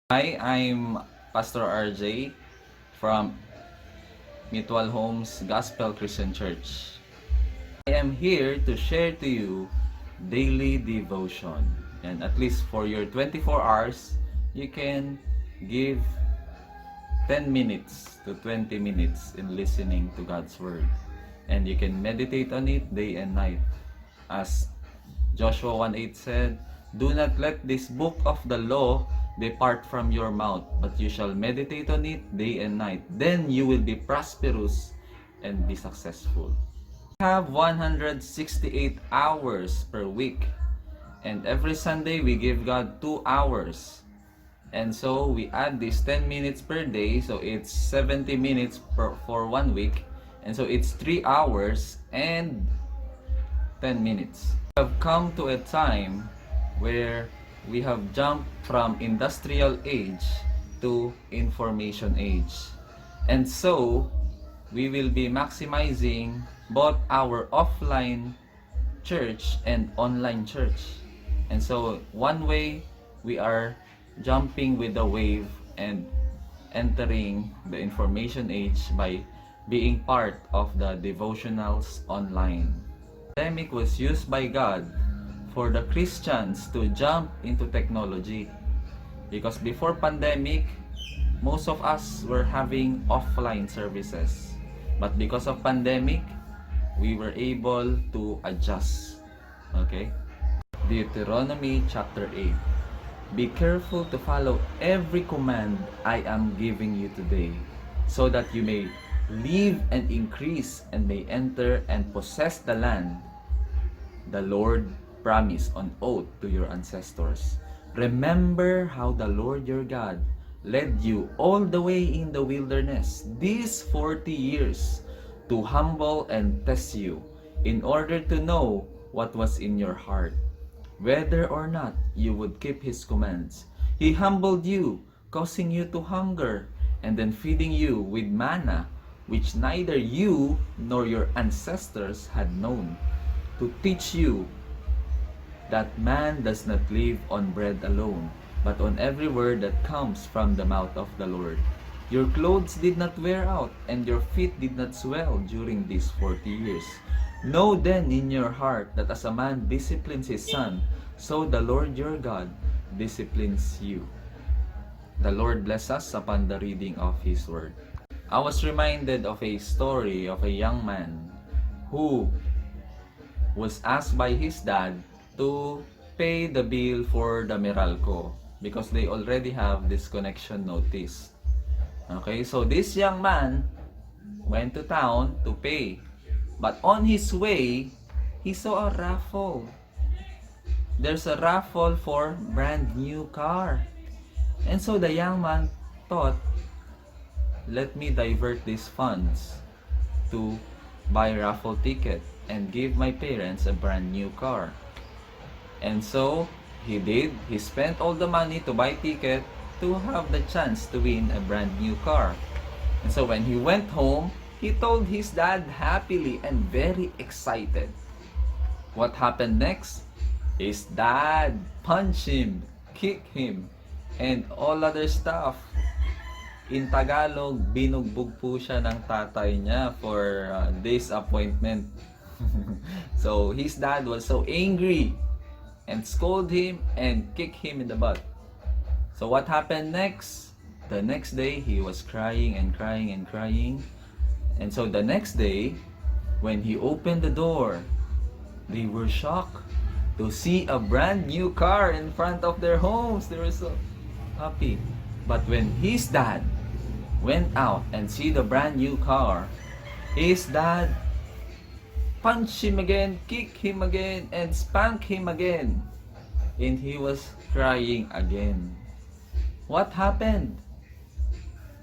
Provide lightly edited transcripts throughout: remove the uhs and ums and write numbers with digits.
Hi, I'm Pastor RJ from Mutual Homes Gospel Christian Church. I am here to share to you daily devotion. And at least for your 24 hours, you can give 10 minutes to 20 minutes in listening to God's Word. And you can meditate on it day and night. As Joshua 1:8 said, "Do not let this book of the law depart from your mouth, but you shall meditate on it day and night. Then you will be prosperous and be successful." We have 168 hours per week. And every Sunday, we give God 2 hours. And so, we add this 10 minutes per day. So, it's 70 minutes for 1 week. And so, it's 3 hours and 10 minutes. We have come to a time where we have jumped from industrial age to information age. And so, we will be maximizing both our offline church and online church. And so, one way, we are jumping with the wave and entering the information age by being part of the devotionals online. The pandemic was used by God for the Christians to jump into technology, because before pandemic, most of us were having offline services, but because of pandemic, we were able to adjust. Okay? Deuteronomy chapter 8. Be careful to follow every command I am giving you today, so that you may live and increase and may enter and possess the land the Lord promised on oath to your ancestors. Remember how the Lord your God led you all the way in the wilderness these 40 years to humble and test you, in order to know what was in your heart, whether or not you would keep His commands. He humbled you, causing you to hunger, and then feeding you with manna, which neither you nor your ancestors had known, to teach you that man does not live on bread alone, but on every word that comes from the mouth of the Lord. Your clothes did not wear out, and your feet did not swell during these 40 years. Know then in your heart that as a man disciplines his son, so the Lord your God disciplines you. The Lord bless us upon the reading of His Word. I was reminded of a story of a young man who was asked by his dad to pay the bill for the Meralco because they already have disconnection notice. Okay, so this young man went to town to pay, but on his way, he saw a raffle. There's a raffle for brand new car. And so the young man thought, let me divert these funds to buy a raffle ticket and give my parents a brand new car. And so he did. He spent all the money to buy ticket to have the chance to win a brand new car. And so when he went home, he told his dad happily and very excited. What happened next? His dad punched him, kicked him, and all other stuff. In Tagalog, binugbog po siya ng tatay niya for disappointment. So his dad was so angry and scolded him and kicked him in the butt. So what happened next? The next day, he was crying and crying and crying. And so the next day, when he opened the door, they were shocked to see a brand new car in front of their homes. They were so happy. But when his dad went out and see the brand new car, his dad punched him again, kicked him again, and spanked him again. And he was crying again. What happened?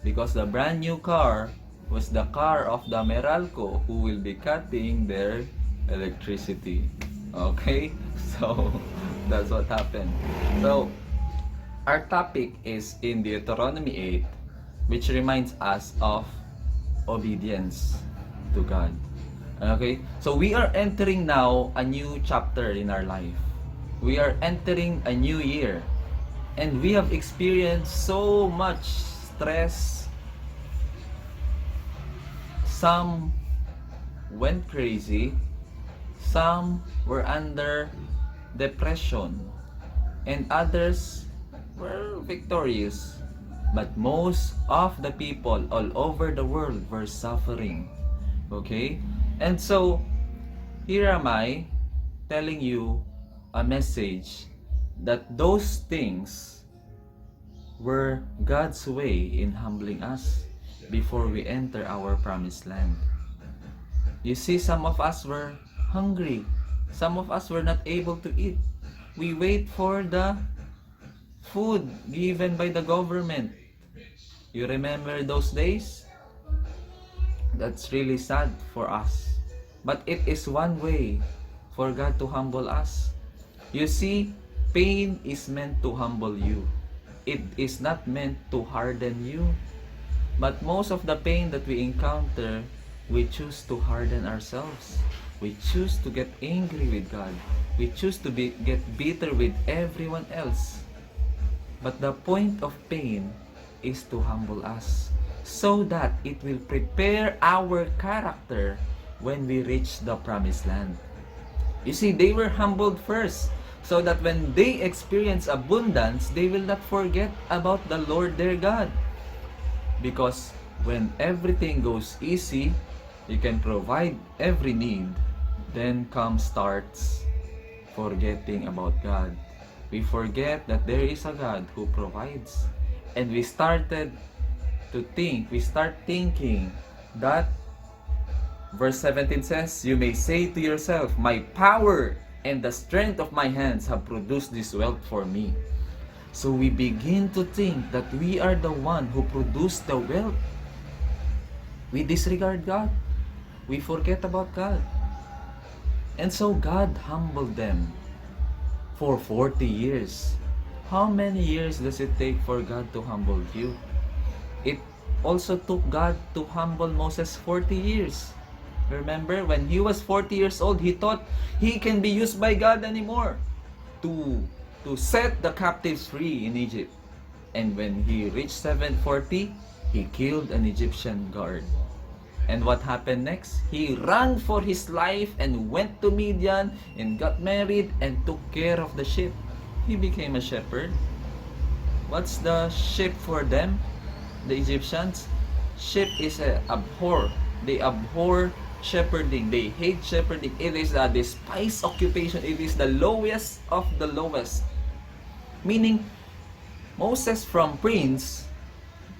Because the brand new car was the car of the Meralco, who will be cutting their electricity. Okay? So, that's what happened. So, our topic is in Deuteronomy 8, which reminds us of obedience to God. Okay? So, we are entering now a new chapter in our life. We are entering a new year. And we have experienced so much stress. Some went crazy. Some were under depression. And others were victorious. But most of the people all over the world were suffering. Okay? And so, here am I telling you a message that those things were God's way in humbling us before we enter our promised land. You see, some of us were hungry. Some of us were not able to eat. We wait for the food given by the government. You remember those days? That's really sad for us. But it is one way for God to humble us. You see, pain is meant to humble you. It is not meant to harden you. But most of the pain that we encounter, we choose to harden ourselves. We choose to get angry with God. We choose to get bitter with everyone else. But the point of pain is to humble us so that it will prepare our character when we reach the promised land. You see, they were humbled first so that when they experience abundance, they will not forget about the Lord their God. Because when everything goes easy, you can provide every need, then starts forgetting about God. We forget that there is a God who provides. And we start thinking that verse 17 says, "You may say to yourself, my power and the strength of my hands have produced this wealth for me." So we begin to think that we are the one who produced the wealth. We disregard God. We forget about God. And so God humbled them for 40 years. How many years does it take for God to humble you? It also took God to humble Moses 40 years. Remember, when he was 40 years old, he thought he can be used by God anymore to set the captives free in Egypt. And when he reached 740, he killed an Egyptian guard. And what happened next? He ran for his life and went to Midian and got married and took care of the sheep. He became a shepherd. What's the sheep for them? The Egyptians? Sheep is a abhor. They abhor shepherding. They hate shepherding. It is a despised occupation. It is the lowest of the lowest. Meaning, Moses from prince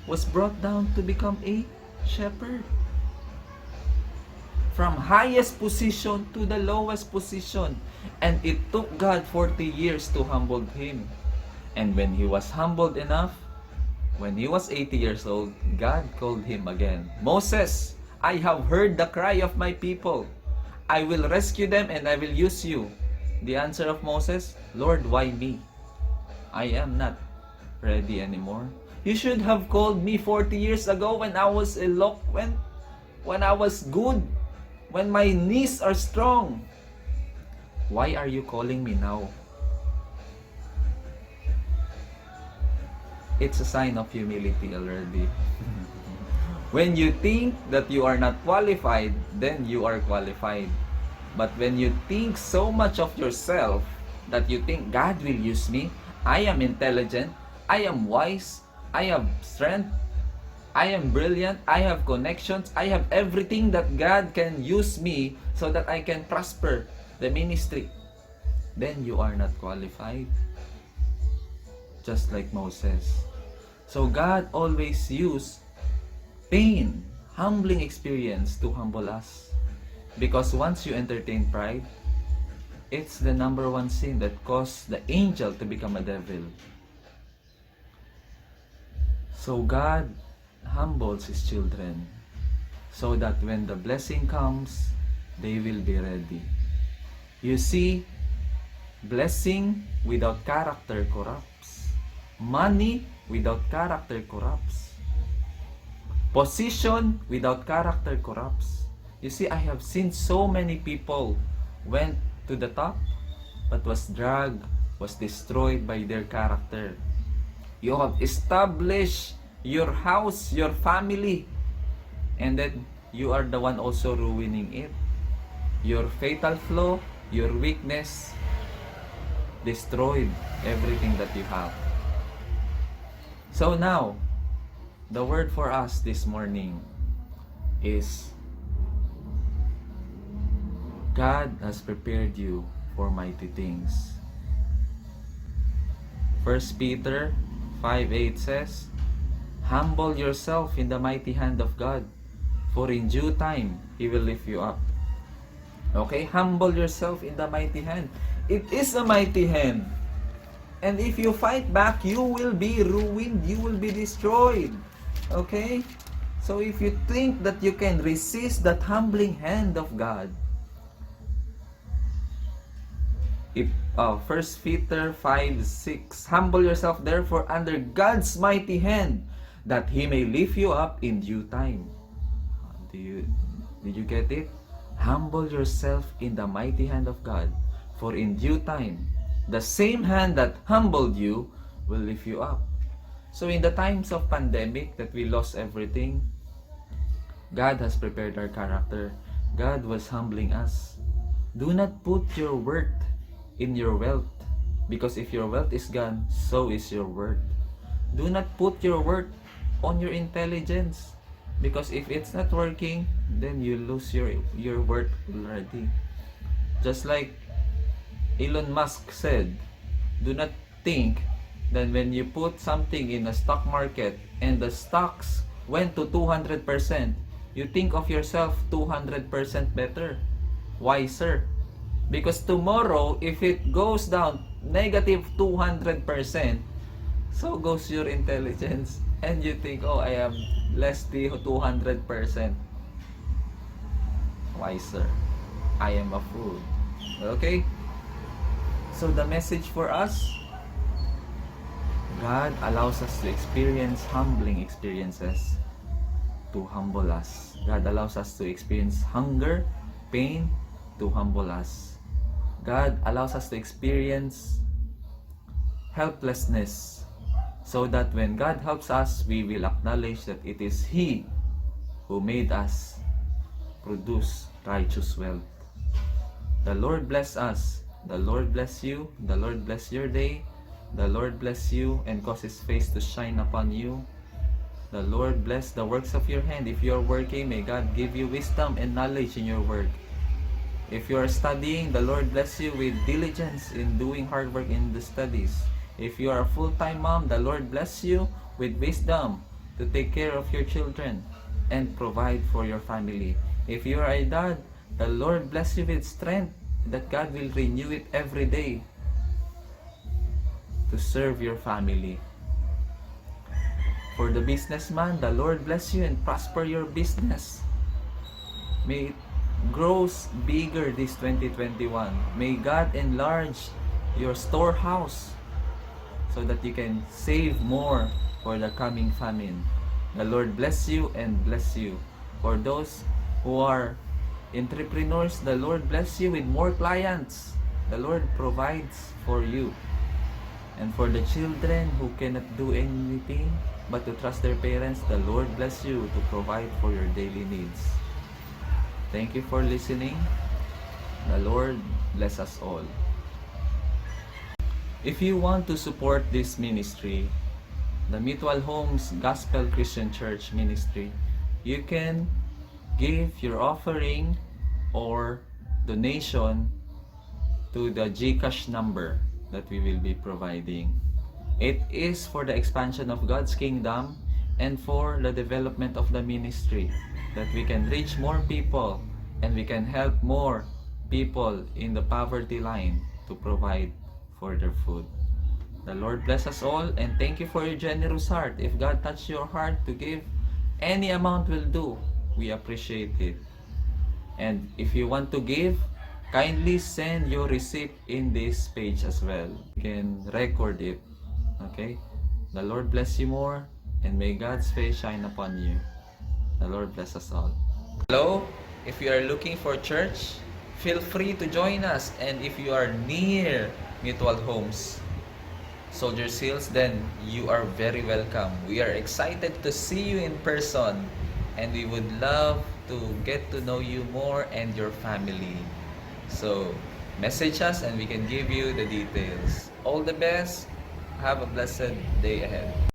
was brought down to become a shepherd. From highest position to the lowest position. And it took God 40 years to humble him. And when he was humbled enough, when he was 80 years old, God called him again. "Moses, I have heard the cry of my people. I will rescue them and I will use you." The answer of Moses, "Lord, why me? I am not ready anymore. You should have called me 40 years ago when I was eloquent, when I was good, when my knees are strong. Why are you calling me now?" It's a sign of humility already. When you think that you are not qualified, then you are qualified. But when you think so much of yourself that you think God will use me, I am intelligent, I am wise, I have strength, I am brilliant, I have connections, I have everything that God can use me so that I can prosper the ministry, then you are not qualified. Just like Moses. So God always used pain, humbling experience to humble us. Because once you entertain pride, it's the number one sin that caused the angel to become a devil. So God humbles his children so that when the blessing comes, they will be ready. You see, blessing without character corrupts. Money without character corrupts. Position without character corrupts. You see, I have seen so many people went to the top but was dragged, was destroyed by their character. You have established your house, your family, and then you are the one also ruining it. Your fatal flaw, your weakness, destroyed everything that you have. So now, the word for us this morning is God has prepared you for mighty things. 1 Peter 5:8 says, "Humble yourself in the mighty hand of God, for in due time He will lift you up." Okay, humble yourself in the mighty hand. It is a mighty hand. And if you fight back, you will be ruined. You will be destroyed. Okay? So if you think that you can resist that humbling hand of God, if 1 Peter 5:6, "Humble yourself therefore under God's mighty hand, that He may lift you up in due time." Did you get it? Humble yourself in the mighty hand of God, for in due time, the same hand that humbled you will lift you up. So in the times of pandemic that we lost everything, God has prepared our character. God was humbling us. Do not put your worth in your wealth, because if your wealth is gone, so is your worth. Do not put your worth on your intelligence, because if it's not working, then you lose your worth already. Just like Elon Musk said, do not think that when you put something in a stock market and the stocks went to 200%, you think of yourself 200% better, wiser. Because tomorrow, if it goes down negative 200%, so goes your intelligence. And you think, oh, I am less than 200% wiser. I am a fool. Okay? So the message for us, God allows us to experience humbling experiences to humble us. God allows us to experience hunger, pain, to humble us. God allows us to experience helplessness, so that when God helps us, we will acknowledge that it is He who made us produce righteous wealth. The Lord bless us. The Lord bless you. The Lord bless your day. The Lord bless you and cause His face to shine upon you. The Lord bless the works of your hand. If you are working, may God give you wisdom and knowledge in your work. If you are studying, the Lord bless you with diligence in doing hard work in the studies. If you are a full-time mom, the Lord bless you with wisdom to take care of your children and provide for your family. If you are a dad, the Lord bless you with strength that God will renew it every day to serve your family. For the businessman, the Lord bless you and prosper your business. May it grows bigger this 2021. May God enlarge your storehouse so that you can save more for the coming famine. The Lord bless you and bless you. For those who are entrepreneurs, the Lord bless you with more clients. The Lord provides for you. And for the children who cannot do anything but to trust their parents, the Lord bless you to provide for your daily needs. Thank you for listening. The Lord bless us all. If you want to support this ministry, the Mutual Homes Gospel Christian Church Ministry, you can give your offering or donation to the GCash number that we will be providing. It is for the expansion of God's kingdom and for the development of the ministry, that we can reach more people and we can help more people in the poverty line to provide for their food. The Lord bless us all, and thank you for your generous heart. If God touched your heart to give, any amount will do. We appreciate it. And if you want to give, kindly send your receipt in this page as well. You can record it. Okay? The Lord bless you more, and may God's face shine upon you. The Lord bless us all. Hello, if you are looking for church, feel free to join us. And if you are near Mutual Homes, Soldier Seals, then you are very welcome. We are excited to see you in person, and we would love to get to know you more and your family. So, message us and we can give you the details. All the best. Have a blessed day ahead.